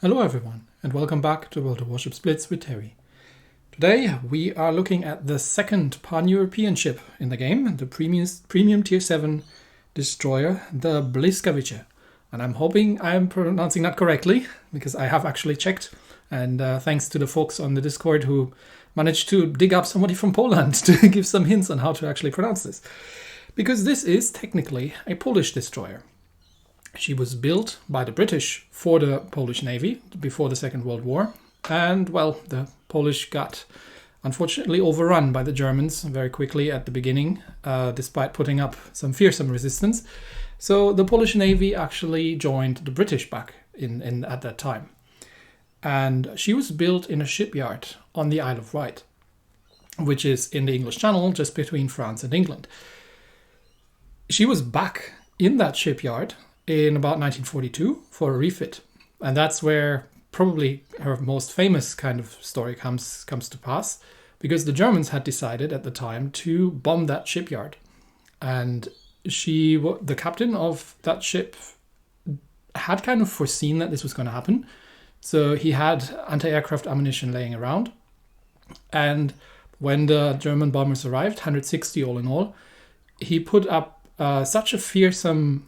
Hello everyone, and welcome back to World of Warships Blitz with Terry. Today we are looking at the second pan-European ship in the game, the premium tier 7 destroyer, the Blyskawica. And I'm hoping I'm pronouncing that correctly, because I have actually checked, and thanks to the folks on the Discord who managed to dig up somebody from Poland to give some hints on how to actually pronounce this. Because this is technically a Polish destroyer. She was built by the British for the Polish Navy before the Second World War. And, well, the Polish got unfortunately overrun by the Germans very quickly at the beginning, despite putting up some fearsome resistance. So the Polish Navy actually joined the British back in at that time. And she was built in a shipyard on the Isle of Wight, which is in the English Channel, just between France and England. She was back in that shipyard in about 1942 for a refit. And that's where probably her most famous kind of story comes to pass, because the Germans had decided at the time to bomb that shipyard. And the captain of that ship had kind of foreseen that this was going to happen. So he had anti-aircraft ammunition laying around. And when the German bombers arrived, 160 all in all, he put up such a fearsome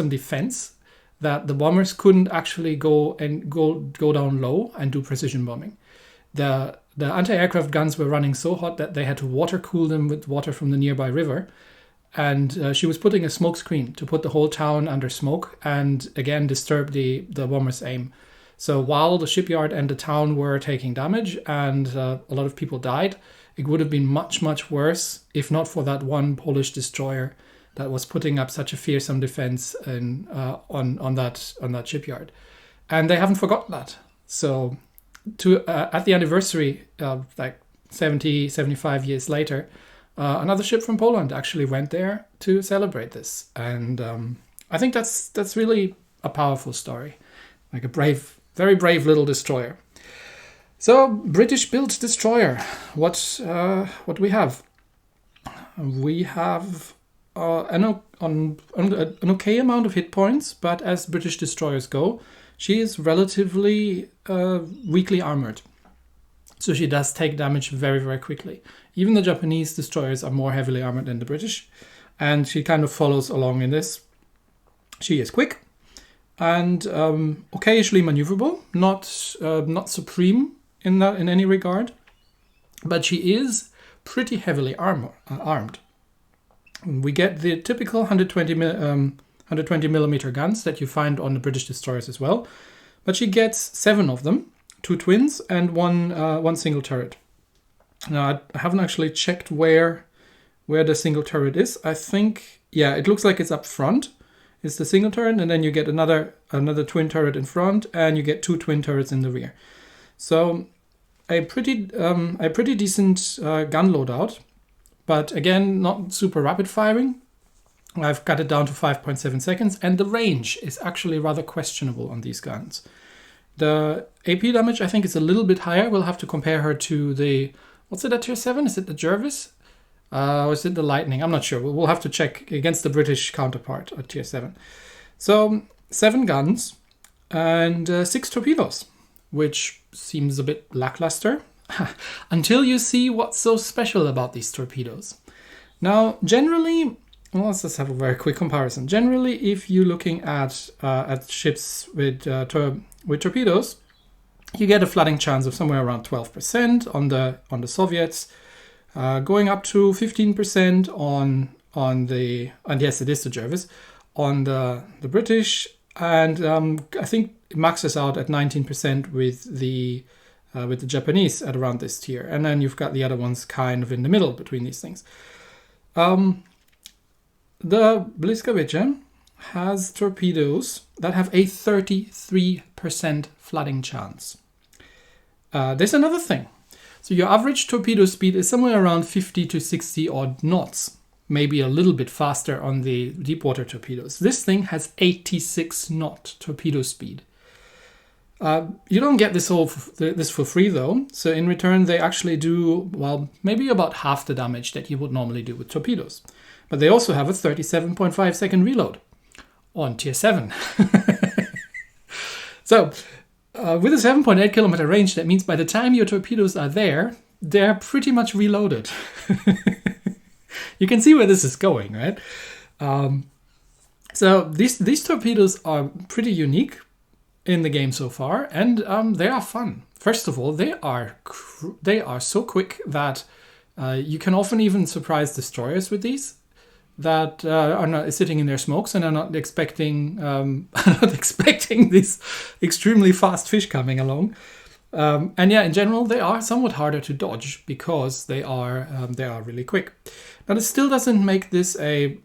defense that the bombers couldn't actually go down low and do precision bombing. The anti-aircraft guns were running so hot that they had to water cool them with water from the nearby river. And she was putting a smoke screen to put the whole town under smoke and again disturb the bombers' aim. So while the shipyard and the town were taking damage and a lot of people died, it would have been much, much worse if not for that one Polish destroyer that was putting up such a fearsome defense on that shipyard. And they haven't forgotten that. So at the anniversary, like 75 years later, another ship from Poland actually went there to celebrate this. And I think that's really a powerful story. Like a very brave little destroyer. So, British-built destroyer. What we have? We have an okay amount of hit points, but as British destroyers go, she is relatively weakly armored. So she does take damage very, very quickly. Even the Japanese destroyers are more heavily armored than the British, and she kind of follows along in this. She is quick and occasionally maneuverable, not supreme in any regard, but she is pretty heavily armed. We get the typical 120 millimeter guns that you find on the British destroyers as well, but she gets 7 of them, 2 twins and one single turret. Now I haven't actually checked where the single turret is. I think, yeah, it looks like it's up front. It's the single turret, and then you get another twin turret in front, and you get 2 twin turrets in the rear. So a pretty decent gun loadout. But again, not super rapid firing. I've cut it down to 5.7 seconds, and the range is actually rather questionable on these guns. The AP damage, I think, is a little bit higher. We'll have to compare her to the, what's it at tier 7? Is it the Jervis? Or is it the Lightning? I'm not sure. We'll have to check against the British counterpart at tier 7. So 7 guns and 6 torpedoes, which seems a bit lackluster. Until you see what's so special about these torpedoes. Now, generally, well, let's just have a very quick comparison. Generally, if you're looking at ships with torpedoes, you get a flooding chance of somewhere around 12% on the Soviets, going up to 15% on the, and yes, it is the Jervis, on the British, and I think it maxes out at 19% with the Japanese at around this tier. And then you've got the other ones kind of in the middle between these things. The Blyskawica has torpedoes that have a 33% flooding chance. There's another thing. So your average torpedo speed is somewhere around 50 to 60 odd knots. Maybe a little bit faster on the deep water torpedoes. This thing has 86 knot torpedo speed. You don't get this for free though. So in return, they actually do, well, maybe about half the damage that you would normally do with torpedoes. But they also have a 37.5 second reload on tier 7. So with a 7.8 kilometer range, that means by the time your torpedoes are there, they're pretty much reloaded. You can see where this is going, right? So these torpedoes are pretty unique in the game so far, and they are fun. First of all, they are so quick that you can often even surprise destroyers with these that are not sitting in their smokes and are not expecting these extremely fast fish coming along. And yeah, in general, they are somewhat harder to dodge because they are really quick. Now, this still doesn't make this a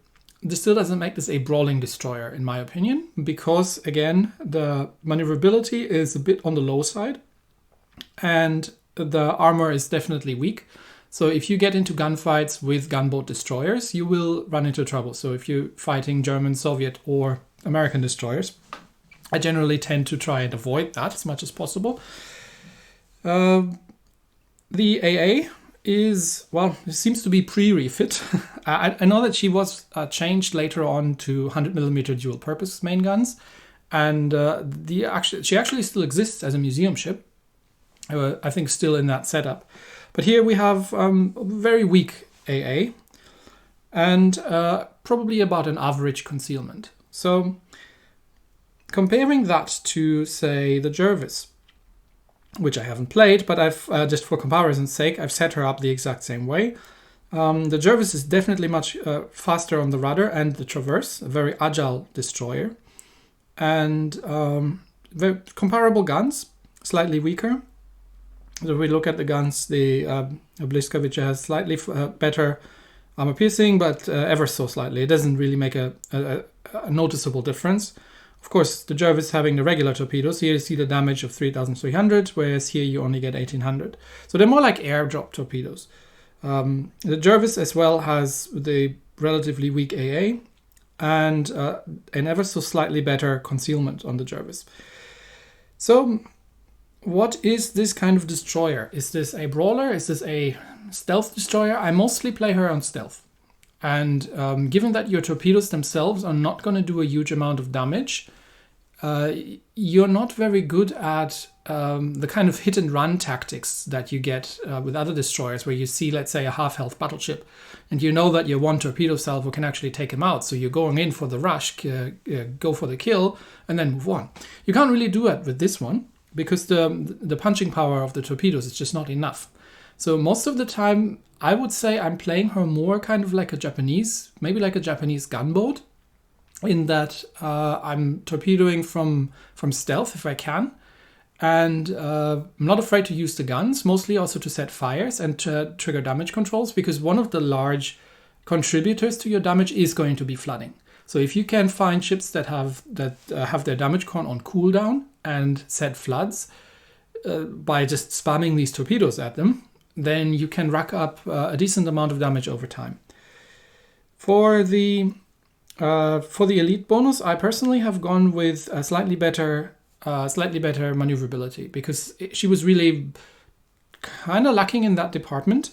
brawling destroyer, in my opinion, because again, the maneuverability is a bit on the low side, and the armor is definitely weak. So if you get into gunfights with gunboat destroyers, you will run into trouble. So if you're fighting German, Soviet, or American destroyers, I generally tend to try and avoid that as much as possible. The AA is, well, it seems to be pre-refit. I know that she was changed later on to 100mm dual-purpose main guns, and she actually still exists as a museum ship. I think still in that setup. But here we have very weak AA and probably about an average concealment. So comparing that to, say, the Jervis, which I haven't played, but I've just for comparison's sake, I've set her up the exact same way. The Jervis is definitely much faster on the rudder and the traverse, a very agile destroyer. And very comparable guns, slightly weaker. So if we look at the guns, the Blyskawica has slightly better armor piercing, but ever so slightly. It doesn't really make a noticeable difference. Of course, the Jervis having the regular torpedoes, here you see the damage of 3,300, whereas here you only get 1,800. So they're more like airdrop torpedoes. The Jervis as well has the relatively weak AA and an ever so slightly better concealment on the Jervis. So what is this kind of destroyer? Is this a brawler? Is this a stealth destroyer? I mostly play her on stealth. And given that your torpedoes themselves are not going to do a huge amount of damage, you're not very good at the kind of hit and run tactics that you get with other destroyers, where you see, let's say, a half-health battleship, and you know that your one torpedo salvo can actually take him out. So you're going in for the rush, go for the kill, and then move on. You can't really do that with this one, because the punching power of the torpedoes is just not enough. So most of the time, I would say I'm playing her more kind of like a Japanese, maybe like a Japanese gunboat, in that I'm torpedoing from stealth if I can. And I'm not afraid to use the guns, mostly also to set fires and to trigger damage controls, because one of the large contributors to your damage is going to be flooding. So if you can find ships that have their damage con on cooldown and set floods by just spamming these torpedoes at them, then you can rack up a decent amount of damage over time. For the elite bonus, I personally have gone with a slightly better maneuverability, because she was really kind of lacking in that department,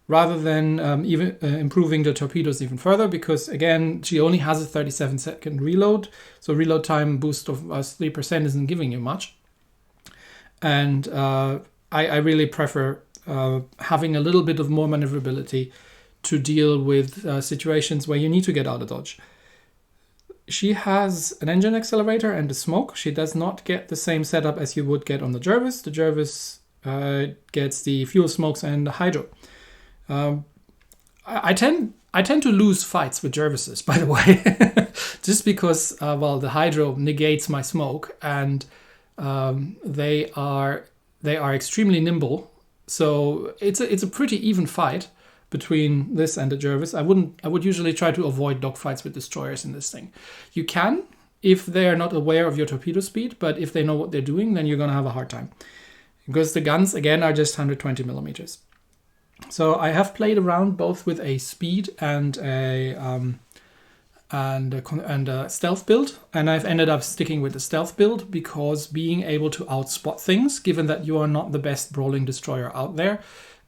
rather than even improving the torpedoes even further, because again, she only has a 37-second reload, so reload time boost of 3% isn't giving you much. And I really prefer having a little bit of more maneuverability to deal with situations where you need to get out of dodge. She has an engine accelerator and a smoke. She does not get the same setup as you would get on the Jervis. The Jervis gets the fuel smokes and the hydro. I tend to lose fights with Jervises, by the way, just because the hydro negates my smoke, and they are extremely nimble. So it's a pretty even fight between this and the Jervis. I would usually try to avoid dogfights with destroyers in this thing. You can, if they are not aware of your torpedo speed, but if they know what they're doing, then you're going to have a hard time, because the guns again are just 120 millimeters. So I have played around both with a speed and a stealth build, and I've ended up sticking with the stealth build, because being able to outspot things, given that you are not the best brawling destroyer out there,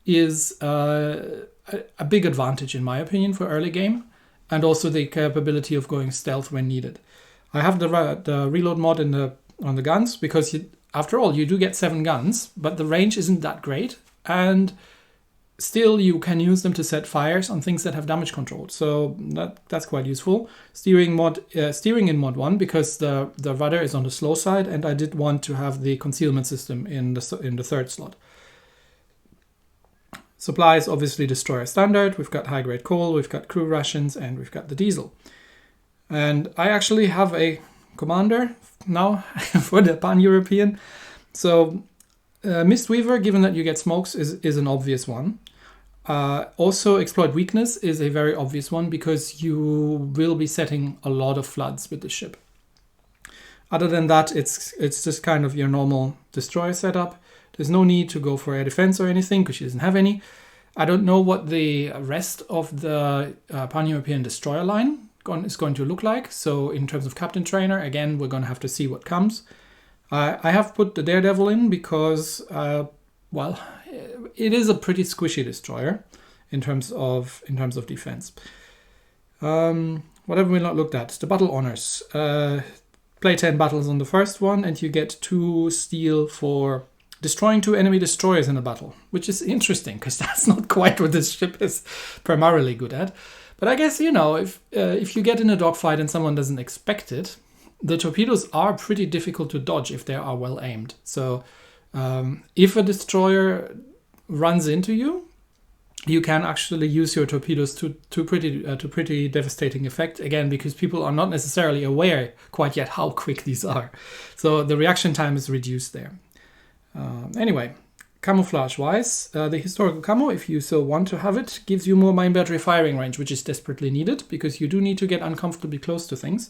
is a big advantage in my opinion for early game, and also the capability of going stealth when needed. I have the reload mod on the guns, because after all, you do get 7 guns, but the range isn't that great, and still you can use them to set fires on things that have damage control. So that's quite useful. Steering in mod 1, because the rudder is on the slow side, and I did want to have the concealment system in the 3rd slot. Supplies, obviously destroyer standard. We've got high-grade coal, we've got crew rations, and we've got the diesel. And I actually have a commander now for the Pan-European. So Mistweaver, given that you get smokes, is an obvious one. Also, exploit weakness is a very obvious one, because you will be setting a lot of floods with this ship. Other than that, it's just kind of your normal destroyer setup. There's no need to go for air defense or anything, because she doesn't have any. I don't know what the rest of the Pan-European destroyer line is going to look like. So in terms of captain trainer, again, we're going to have to see what comes. I have put the Daredevil in because, well, it is a pretty squishy destroyer in terms of defense. What have we not looked at? The battle honors. Play 10 battles on the first one, and you get 2 steel for destroying 2 enemy destroyers in a battle, which is interesting because that's not quite what this ship is primarily good at. But I guess, you know, if you get in a dogfight and someone doesn't expect it, the torpedoes are pretty difficult to dodge if they are well aimed. So if a destroyer runs into you, you can actually use your torpedoes to pretty devastating effect, again, because people are not necessarily aware quite yet how quick these are. So the reaction time is reduced there. Anyway, camouflage-wise, the historical camo, if you so want to have it, gives you more mine battery firing range, which is desperately needed, because you do need to get uncomfortably close to things.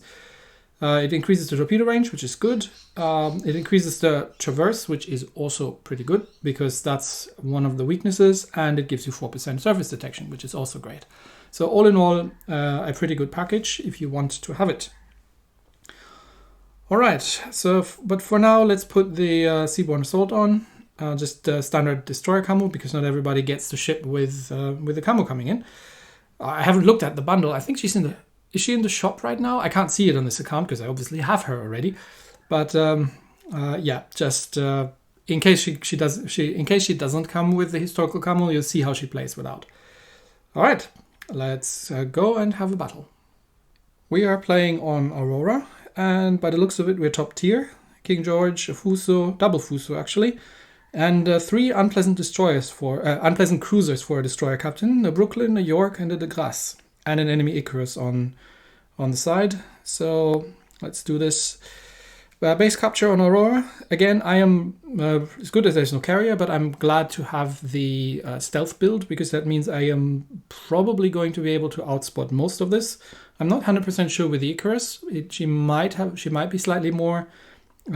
It increases the torpedo range, which is good. It increases the traverse, which is also pretty good, because that's one of the weaknesses, and it gives you 4% surface detection, which is also great. So all in all, a pretty good package if you want to have it. All right, so but for now, let's put the Seaborne Assault on, just standard destroyer camo, because not everybody gets the ship with the camo coming in. I haven't looked at the bundle. I think she's in the. Is she in the shop right now? I can't see it on this account because I obviously have her already. But yeah, just in case she doesn't come with the historical camo, you'll see how she plays without. All right, let's go and have a battle. We are playing on Aurora, and by the looks of it, we're top tier. King George, a Fuso, double Fuso actually, and 3 unpleasant destroyers unpleasant cruisers for a destroyer captain: a Brooklyn, a York, and a De Grasse, and an enemy Icarus on the side. So let's do this. Base capture on Aurora. Again, I am as good as there's no carrier, but I'm glad to have the stealth build, because that means I am probably going to be able to outspot most of this. I'm not 100% sure with the Icarus. She might be slightly more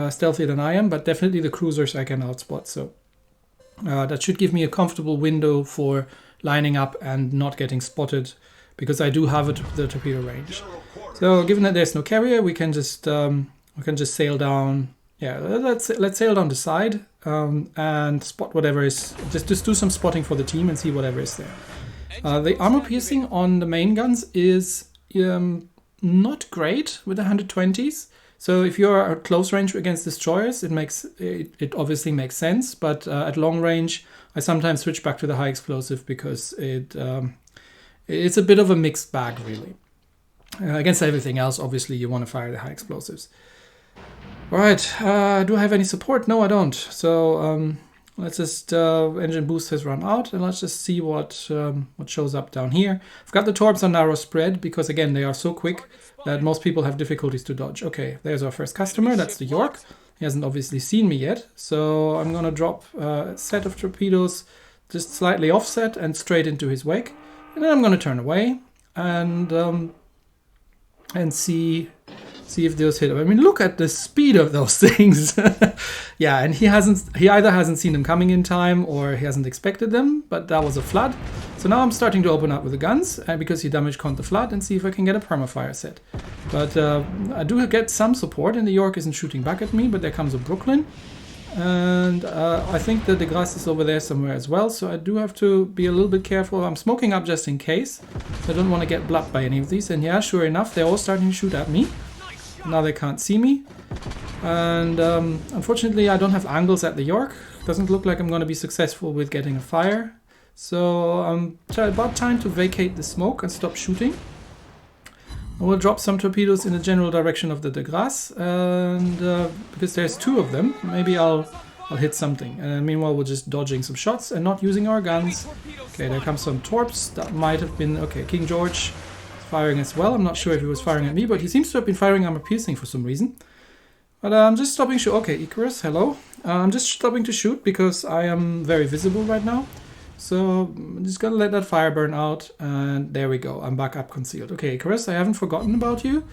stealthy than I am, but definitely the cruisers I can outspot. So that should give me a comfortable window for lining up and not getting spotted, because I do have the torpedo range. So given that there's no carrier, we can just sail down. Yeah, let's sail down the side and spot whatever is. Just do some spotting for the team and see whatever is there. The armor piercing on the main guns is not great with the 120s. So if you're at close range against destroyers, it obviously makes sense. But at long range, I sometimes switch back to the high explosive, because it's a bit of a mixed bag, really. Against everything else, obviously, you want to fire the high explosives. All right, do I have any support? No, I don't. So let's just, engine boost has run out, and let's just see what shows up down here. I've got the torps on narrow spread, because again, they are so quick that most people have difficulties to dodge. Okay, there's our first customer, that's the York. He hasn't obviously seen me yet, so I'm gonna drop a set of torpedoes just slightly offset and straight into his wake. And then I'm gonna turn away and see if those hit him. I mean, look at the speed of those things. Yeah, and he either hasn't seen them coming in time, or he hasn't expected them, but that was a flood. So now I'm starting to open up with the guns, because he damage count the flood, and see if I can get a permafire set. But I do get some support, and the York isn't shooting back at me, but there comes a Brooklyn. And I think the De Grasse is over there somewhere as well, so I do have to be a little bit careful. I'm smoking up just in case. I don't want to get blocked by any of these. And yeah, sure enough, they're all starting to shoot at me. Now they can't see me. And unfortunately I don't have angles at the York. Doesn't look like I'm going to be successful with getting a fire. So about time to vacate the smoke and stop shooting. I will drop some torpedoes in the general direction of the de Grasse, and because there's 2 of them, maybe I'll hit something. And meanwhile we're just dodging some shots and not using our guns. Okay, there comes some torps. That might have been... Okay, King George is firing as well. I'm not sure if he was firing at me, but he seems to have been firing armor piercing for some reason. But I'm just stopping shoot. Okay, Icarus, hello. I'm just stopping to shoot because I am very visible right now. So I'm just gonna let that fire burn out, and there we go. I'm back up concealed. Okay, Icarus, I haven't forgotten about you.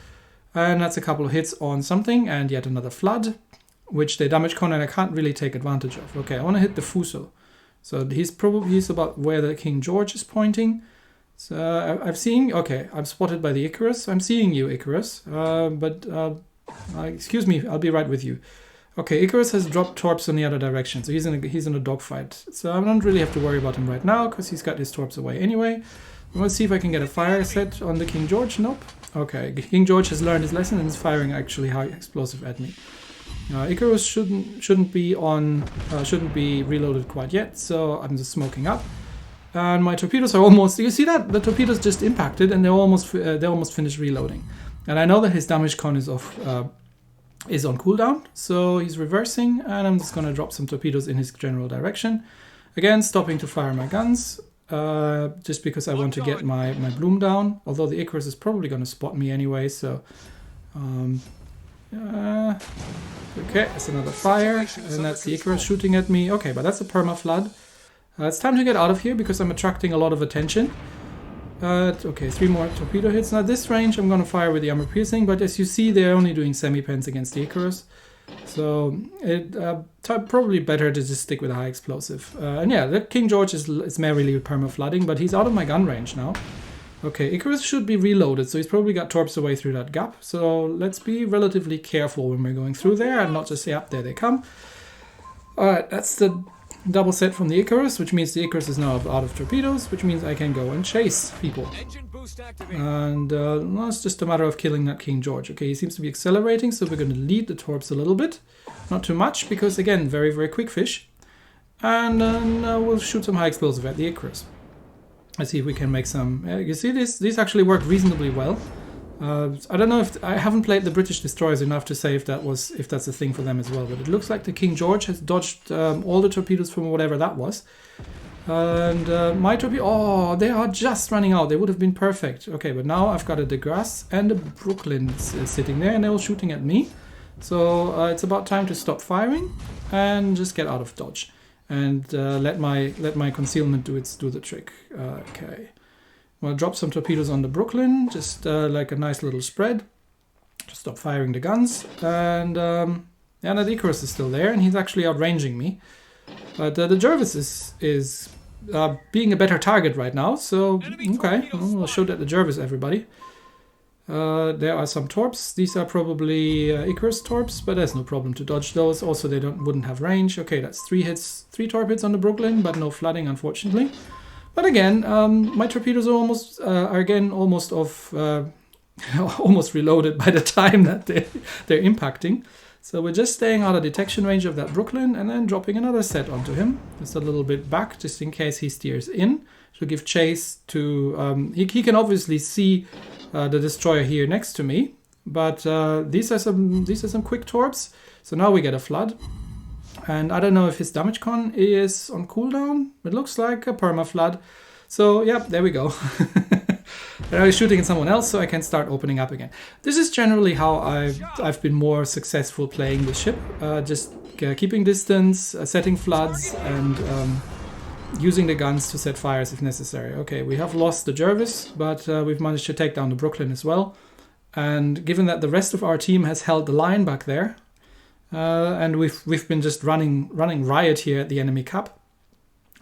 And that's a couple of hits on something, and yet another flood, which they damage con and I can't really take advantage of. Okay, I want to hit the Fuso. So he's about where the King George is pointing. So I've seen... Okay, I'm spotted by the Icarus. I'm seeing you, Icarus. Excuse me, I'll be right with you. Okay, Icarus has dropped torps on the other direction, so he's in a dogfight. So I don't really have to worry about him right now, because he's got his torps away anyway. Let's see if I can get a fire set on the King George. Nope. Okay, King George has learned his lesson and is firing actually high explosive at me. Icarus shouldn't be reloaded quite yet, so I'm just smoking up. And my torpedoes are almost... You see that? The torpedoes just impacted and they're almost finished reloading. And I know that his damage con is off... is on cooldown, so he's reversing, and I'm just going to drop some torpedoes in his general direction. Again, stopping to fire my guns, just because I want to get my bloom down, although the Icarus is probably going to spot me anyway, so... okay, that's another fire, and that's the Icarus shooting at me. Okay, but that's a perma-flood. It's time to get out of here, because I'm attracting a lot of attention. Okay, 3 more torpedo hits. Now this range I'm going to fire with the armor piercing, but as you see they're only doing semi-pens against the Icarus. So it probably better to just stick with a high explosive. And yeah, the King George is merrily perma-flooding, but he's out of my gun range now. Okay, Icarus should be reloaded, so he's probably got torps away through that gap. So let's be relatively careful when we're going through there and not just say, yep, there they come. Alright, that's the double set from the Icarus, which means the Icarus is now out of torpedoes, which means I can go and chase people. And well, it's just a matter of killing that King George. Okay, he seems to be accelerating, so we're going to lead the torps a little bit. Not too much, because again, very, very quick fish. And then we'll shoot some high explosive at the Icarus. Let's see if we can make some... you see, these actually work reasonably well. I don't know if... I haven't played the British destroyers enough to say if that's a thing for them as well, but it looks like the King George has dodged all the torpedoes from whatever that was. And my torpedo... Oh, they are just running out. They would have been perfect. Okay, but now I've got a de Grasse and a Brooklyn sitting there, and they're all shooting at me. So it's about time to stop firing and just get out of dodge. And let my concealment do the trick. Okay. Well, drop some torpedoes on the Brooklyn, just like a nice little spread. Just stop firing the guns. And yeah, the Icarus is still there, and he's actually outranging me. But the Jervis is being a better target right now, so okay, we'll show that the Jervis, everybody. There are some torps. These are probably Icarus torps, but there's no problem to dodge those. Also, they wouldn't have range. Okay, that's 3 torp hits on the Brooklyn, but no flooding, unfortunately. But again, my torpedoes are almost off, almost reloaded by the time that they're impacting. So we're just staying out of detection range of that Brooklyn and then dropping another set onto him. Just a little bit back, just in case he steers in to give chase to... he can obviously see the destroyer here next to me, but these are some quick torps. So now we get a flood. And I don't know if his damage con is on cooldown. It looks like a perma-flood. So, yeah, there we go. And I was shooting at someone else, so I can start opening up again. This is generally how I've been more successful playing the ship. Just keeping distance, setting floods, and using the guns to set fires if necessary. Okay, we have lost the Jervis, but we've managed to take down the Brooklyn as well. And given that the rest of our team has held the line back there, and we've been just running riot here at the enemy cap.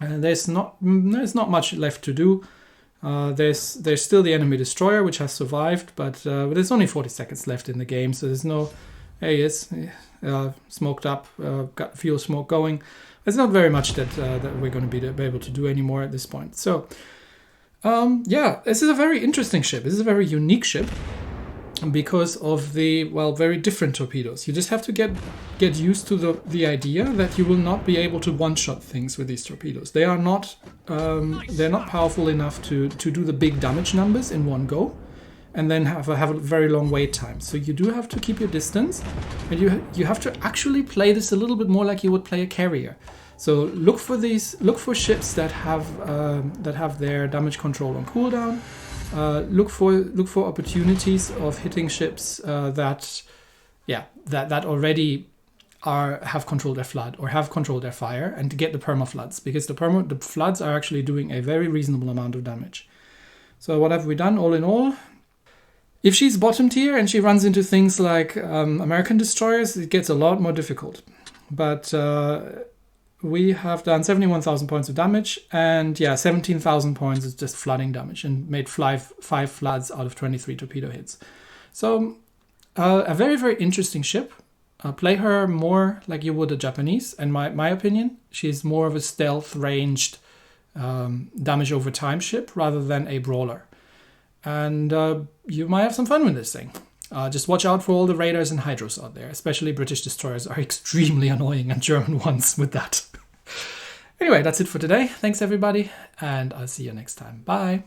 There's not much left to do. There's still the enemy destroyer, which has survived, but there's only 40 seconds left in the game, so there's no... Hey, it's smoked up, got fuel smoke going. There's not very much that we're going to be able to do anymore at this point. So, yeah, this is a very interesting ship. This is a very unique ship. because of the, well, very different torpedoes. You just have to get used to the idea that you will not be able to one-shot things with these torpedoes. They are not they're not powerful enough to do the big damage numbers in one go, and then have a very long wait time. So you do have to keep your distance, and you have to actually play this a little bit more like you would play a carrier. So look for ships that have their damage control on cooldown. Look for opportunities of hitting ships that already have controlled their flood or have controlled their fire, and to get the perma floods, because the floods are actually doing a very reasonable amount of damage. So what have we done all in all? If she's bottom tier and she runs into things like American destroyers, it gets a lot more difficult. But we have done 71,000 points of damage, and yeah, 17,000 points is just flooding damage, and made five floods out of 23 torpedo hits. So a very, very interesting ship. Play her more like you would a Japanese, in my opinion. She's more of a stealth ranged damage over time ship rather than a brawler. And you might have some fun with this thing. Just watch out for all the radars and hydros out there. Especially British destroyers are extremely annoying, and German ones with that. Anyway, that's it for today. Thanks everybody, and I'll see you next time. Bye.